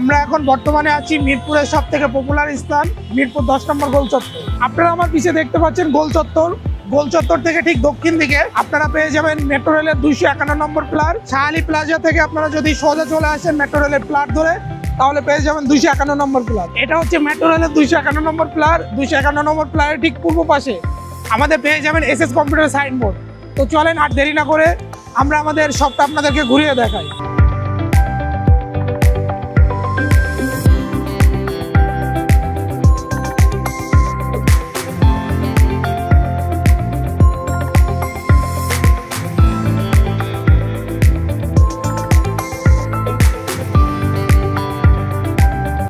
আমরা এখন বর্তমানে আছি মিরপুরের সব থেকে পপুলার স্থান মিরপুর 10 নম্বর গোল চত্বর। আপনারা আমার পিছিয়ে দেখতে পাচ্ছেন গোল চত্বর। গোল চত্বর থেকে ঠিক দক্ষিণ দিকে আপনারা পেয়ে যাবেন মেট্রো রেলের 251 নম্বর প্লার। শাহালি প্লাজা থেকে আপনারা যদি সোজা চলে আসেন মেট্রো রেলের প্লার ধরে, তাহলে পেয়ে যাবেন 251 নম্বর প্লার। এটা হচ্ছে মেট্রো রেলের 251 নম্বর প্লার। 251 নম্বর প্লারের ঠিক পূর্ব পাশে আমাদের পেয়ে যাবেন এসএস কম্পিউটার সাইনবোর্ড। তো চলেন আর দেরি না করে আমরা আমাদের শপটা আপনাদেরকে ঘুরিয়ে দেখাই।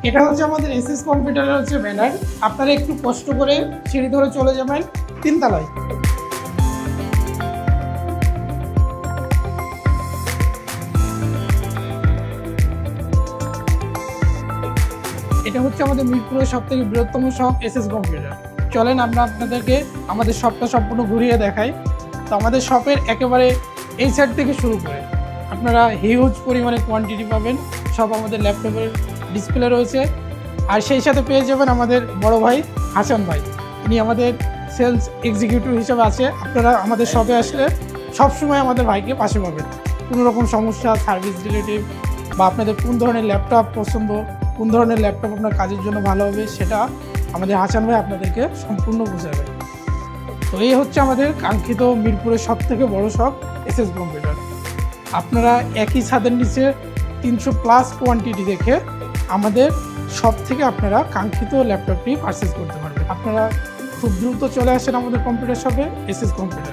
এটা হচ্ছে আমাদের এসএস কম্পিউটারের হচ্ছে ব্যানার। আপনারা একটু কষ্ট করে সিঁড়ি ধরে চলে যাবেন 3 তলায়। এটা হচ্ছে আমাদের মিরপুরের সবথেকে বৃহত্তম শপ এসএস কম্পিউটার। চলেন আমরা আপনাদেরকে আমাদের শপটা সম্পূর্ণ ঘুরিয়ে দেখাই। তো আমাদের শপের একেবারে এই সাইড থেকে শুরু করে আপনারা হিউজ পরিমাণে কোয়ান্টিটি পাবেন। সব আমাদের ল্যাপটপের ডিসপ্লে রয়েছে, আর সেই সাথে পেয়ে যাবেন আমাদের বড় ভাই হাসান ভাই। ইনি আমাদের সেলস এক্সিকিউটিভ হিসেবে আছে। আপনারা আমাদের শপে আসলে সবসময় আমাদের ভাইকে পাশে পাবেন। কোনো রকম সমস্যা, সার্ভিস রিলেটিভ বা আপনাদের কোন ধরনের ল্যাপটপ পছন্দ, কোন ধরনের ল্যাপটপ আপনার কাজের জন্য ভালো হবে, সেটা আমাদের হাসান ভাই আপনাদেরকে সম্পূর্ণ বোঝাবে। তো এই হচ্ছে আমাদের কাঙ্ক্ষিত মিরপুরের সবথেকে বড় শপ এসএস কম্পিউটার। আপনারা একই ছাদের নিচে 300+ কোয়ান্টিটি দেখে আমাদের শপ থেকে আপনারা কাঙ্ক্ষিত ল্যাপটপটি পারচেজ করতে পারবেন। আপনারা খুব দ্রুত চলে আসেন আমাদের কম্পিউটার শপে এসএস কম্পিউটার।